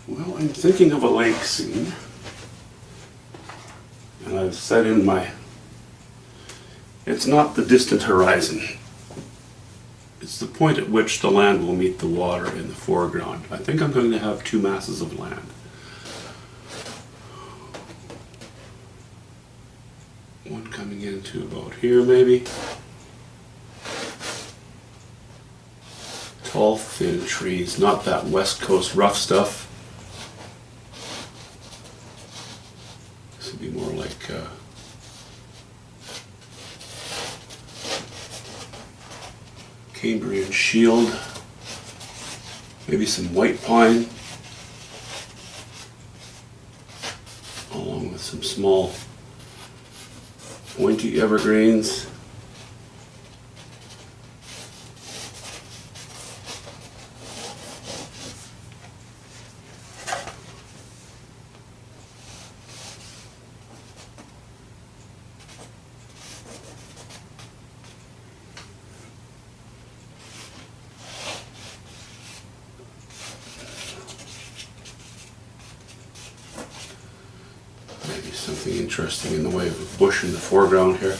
Well, I'm thinking of a lake scene, and I've set in my, it's not the distant horizon, it's the point at which the land will meet the water in the foreground. I think I'm going to have two masses of land. One coming into about here maybe. Tall, thin trees, not that West Coast rough stuff. This would be more like Cambrian shield, maybe some white pine, along with some small pointy evergreens. Maybe something interesting in the way of a bush in the foreground here.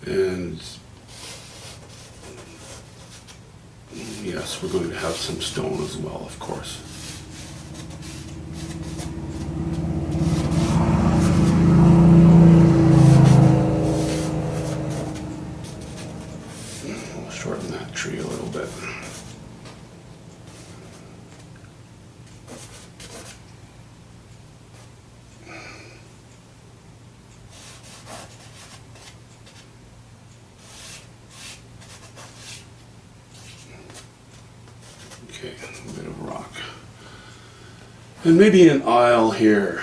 And yes, we're going to have some stone as well, of course. We'll shorten that tree a little bit. Okay, a bit of rock. And maybe an isle here,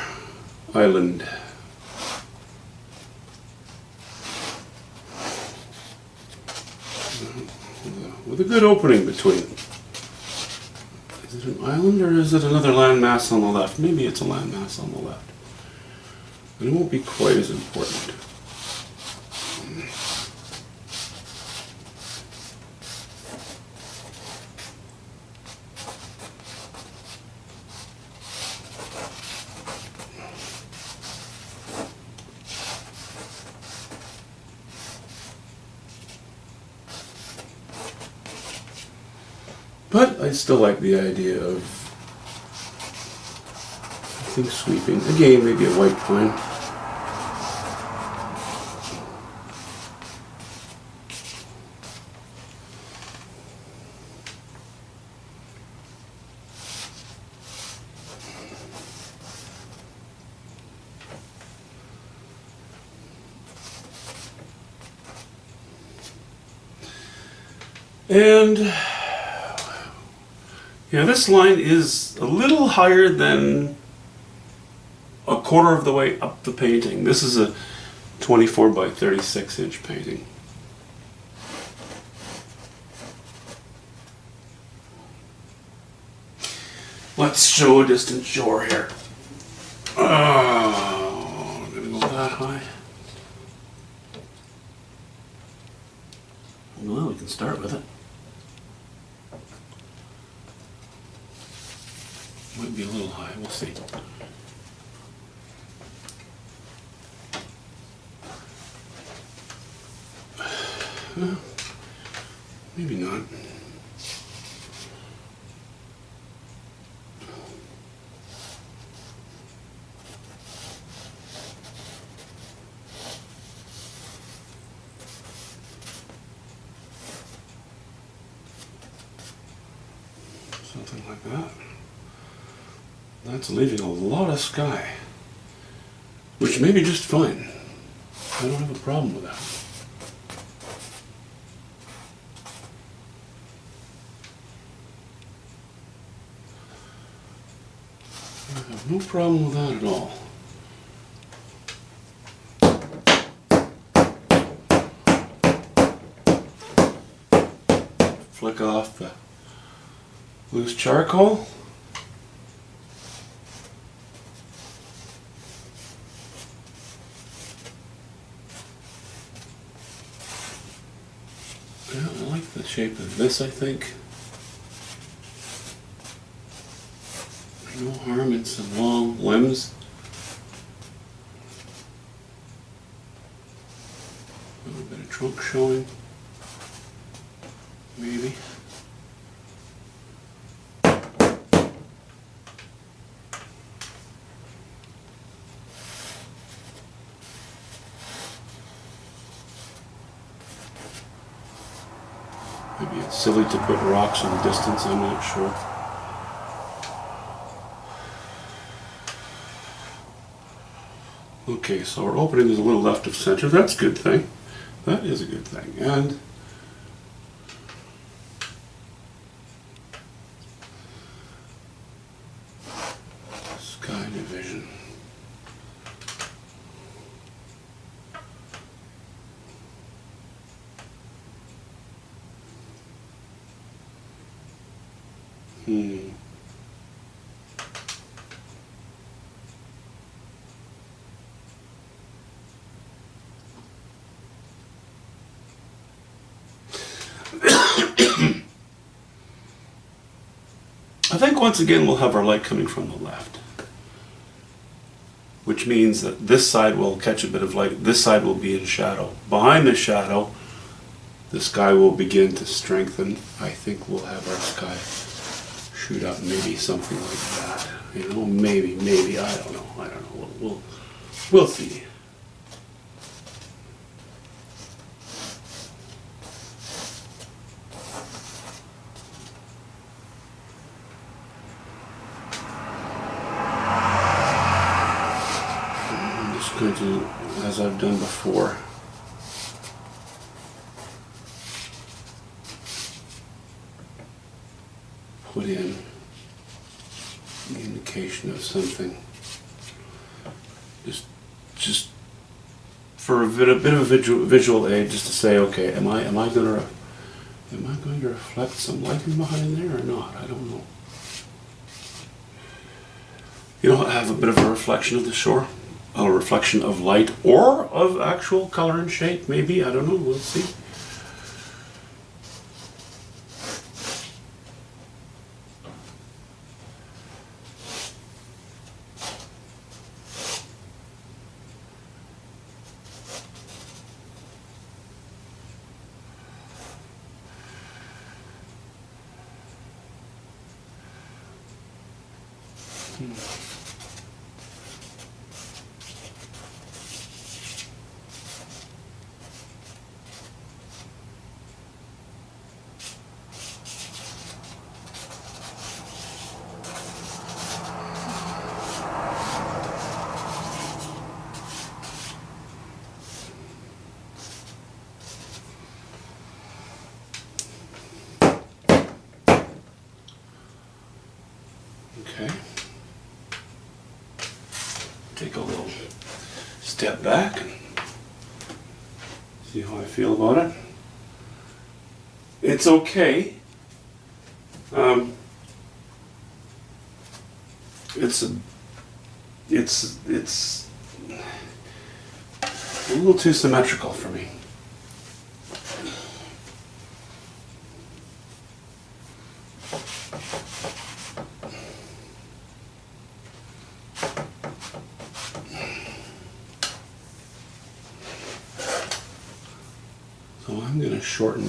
island. With a good opening between. Is it an island or is it another landmass on the left? Maybe it's a landmass on the left. And it won't be quite as important. But I still like the idea of, I think, sweeping. Again, maybe a white pine. And yeah, this line is a little higher than a quarter of the way up the painting. This is a 24 by 36 inch painting. Let's show a distant shore here. Oh, I'm gonna go that high. Well, we can start with it. Might be a little high, we'll see. Maybe not. Something like that. That's leaving a lot of sky, which may be just fine. I don't have a problem with that. I have no problem with that at all. Flick off the loose charcoal. Yeah, I like the shape of this, I think. No harm in some long limbs. A little bit of trunk showing. Maybe. Maybe it's silly to put rocks in the distance, I'm not sure. Okay, so our opening is a little left of center. That's a good thing. That is a good thing. And sky division. I think once again we'll have our light coming from the left, which means that this side will catch a bit of light, this side will be in shadow. Behind the shadow, the sky will begin to strengthen. I think we'll have our sky shoot up, maybe something like that. You know, maybe, I don't know. We'll see. Going to, as I've done before, put in the indication of something, just for a bit of a visual aid, just to say, okay, am I going to reflect some lighting behind there or not? I don't know. You know, I have a bit of a reflection of the shore. A reflection of light or of actual color and shape, maybe, I don't know, we'll see. Okay. Take a little step back and see how I feel about it. It's okay. It's a little too symmetrical for me. So I'm going to shorten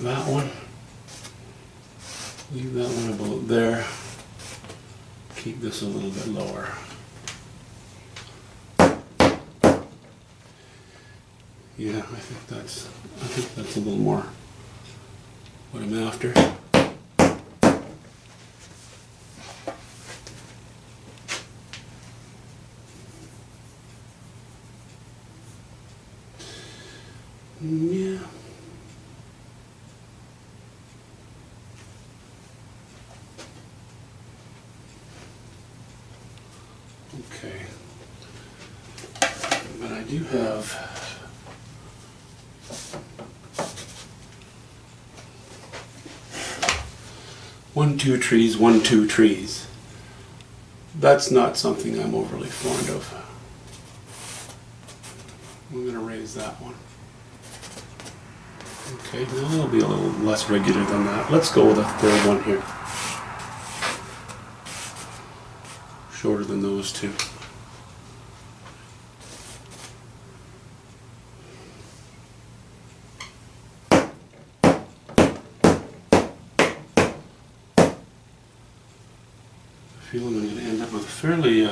that one, leave that one about there, keep this a little bit lower. Yeah, I think that's a little more what I'm after. Yeah. Okay. But I do have one, two trees, 1, 2 trees. That's not something I'm overly fond of. I'm going to raise that one. Okay, now it'll be a little less regular than that. Let's go with a third one here. shorter than those two. I feel I'm going to end up with a fairly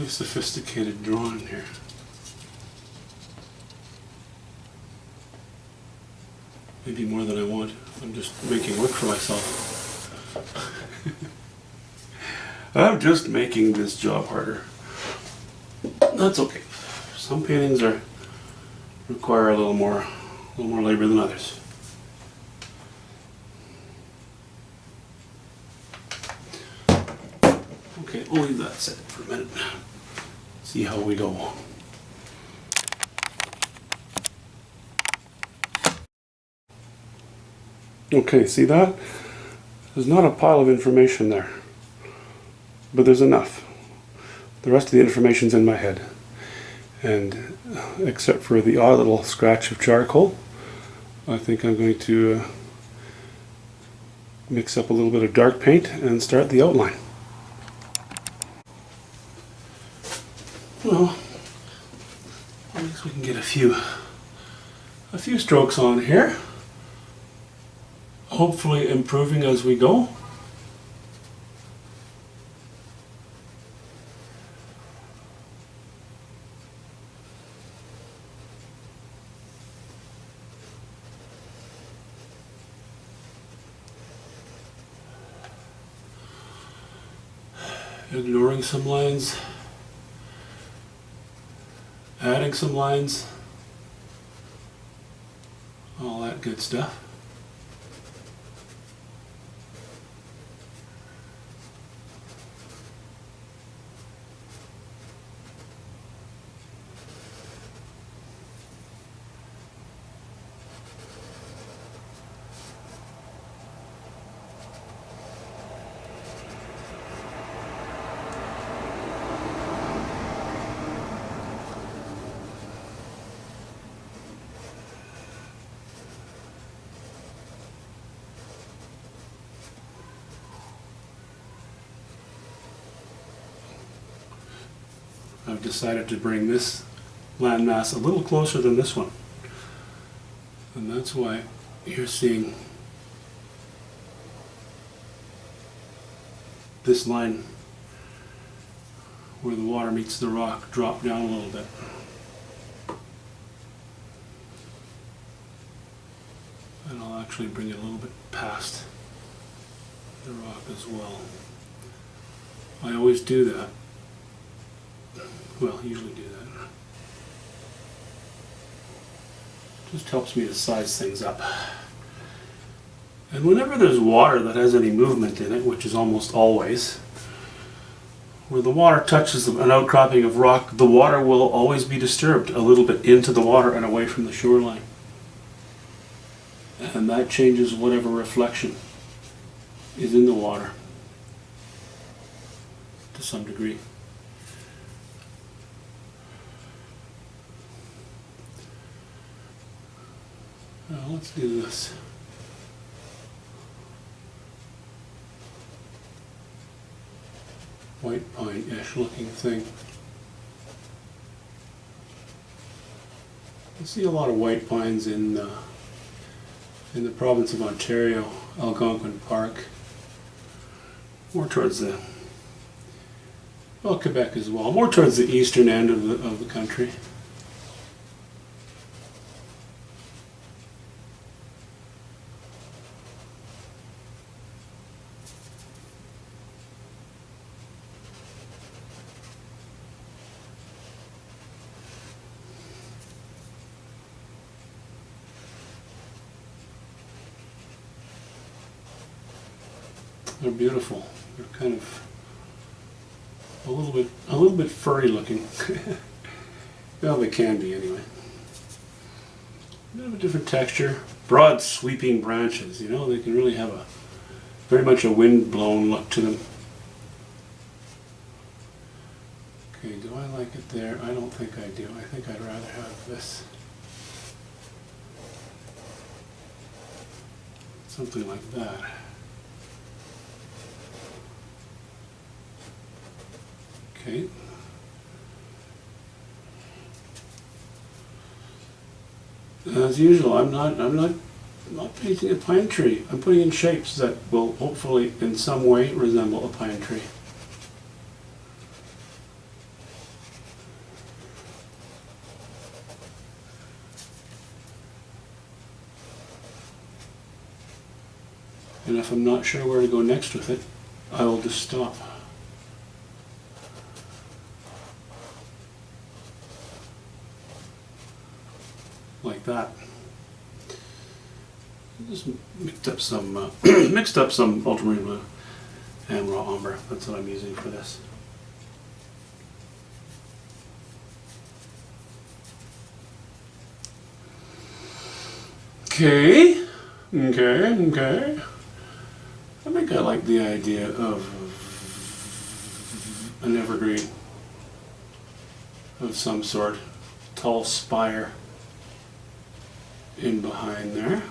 sophisticated drawing here. Maybe more than I want. I'm just making work for myself. I'm just making this job harder. That's okay. Some paintings require a little more labor than others. Okay, we'll leave that set for a minute. See how we go. Okay, see that? There's not a pile of information there, but there's enough. The rest of the information's in my head. And except for the odd little scratch of charcoal, I think I'm going to mix up a little bit of dark paint and start the outline. Well, I guess we can get a few strokes on here. Hopefully improving as we go. Ignoring some lines, adding some lines, all that good stuff. I've decided to bring this landmass a little closer than this one. And that's why you're seeing this line where the water meets the rock drop down a little bit. And I'll actually bring it a little bit past the rock as well. I always do that. Well, usually do that. Just helps me to size things up. And whenever there's water that has any movement in it, which is almost always, where the water touches an outcropping of rock, the water will always be disturbed a little bit into the water and away from the shoreline. And that changes whatever reflection is in the water to some degree. Now let's do this. White pine-ish looking thing. You see a lot of white pines in the province of Ontario, Algonquin Park. More towards the, well, Quebec as well, more towards the eastern end of the country. They're beautiful. They're kind of a little bit furry looking. Well, they can be anyway. A bit of a different texture. Broad sweeping branches, you know, they can really have a very much a wind-blown look to them. Okay, do I like it there? I don't think I do. I think I'd rather have this. Something like that. Okay. As usual, I'm not painting a pine tree. I'm putting in shapes that will hopefully in some way resemble a pine tree. And if I'm not sure where to go next with it, I will just stop. Like that. Just mixed up some ultramarine blue and raw umber. That's what I'm using for this. Okay. I think I like the idea of an evergreen of some sort, tall spire in behind there.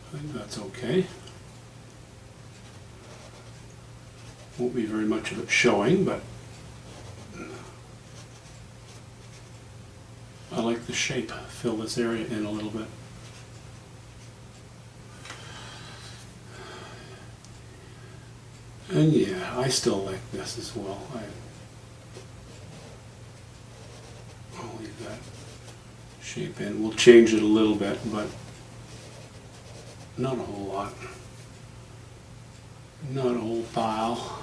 I think that's okay. Won't be very much of it showing, but I like the shape. Fill this area in a little bit. And yeah, I still like this as well. I'll leave that shape in. We'll change it a little bit, but not a whole lot. Not a whole pile.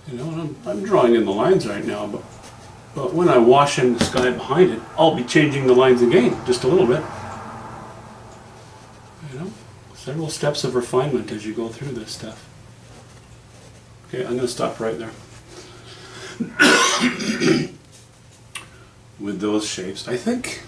You know, and I'm drawing in the lines right now, but when I wash in the sky behind it, I'll be changing the lines again, just a little bit. You know, several steps of refinement as you go through this stuff. Okay, I'm going to stop right there. With those shapes, I think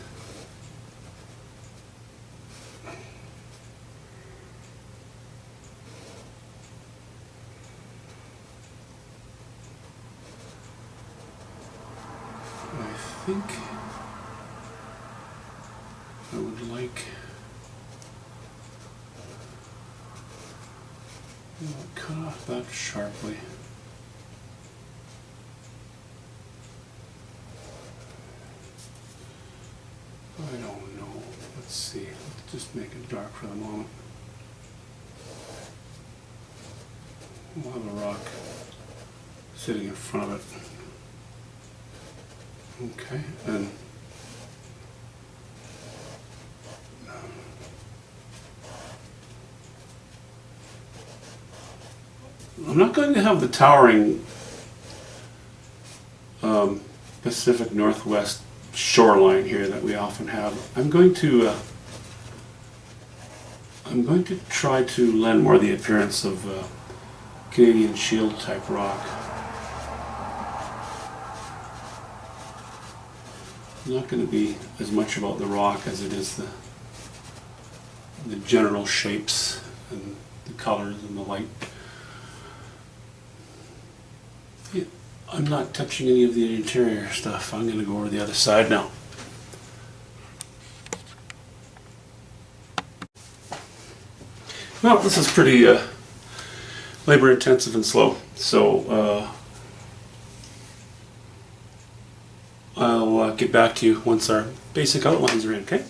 I would like cut off that sharply. I don't know. Let's see. Let's just make it dark for the moment. We'll have a rock sitting in front of it. Okay, and I'm not going to have the towering Pacific Northwest shoreline here that we often have. I'm going to try to lend more the appearance of Canadian Shield type rock. Not going to be as much about the rock as it is the general shapes and the colors and the light. Yeah, I'm not touching any of the interior stuff. I'm going to go over the other side now. Well, this is pretty labor intensive and slow, so I'll get back to you once our basic outlines are in, okay?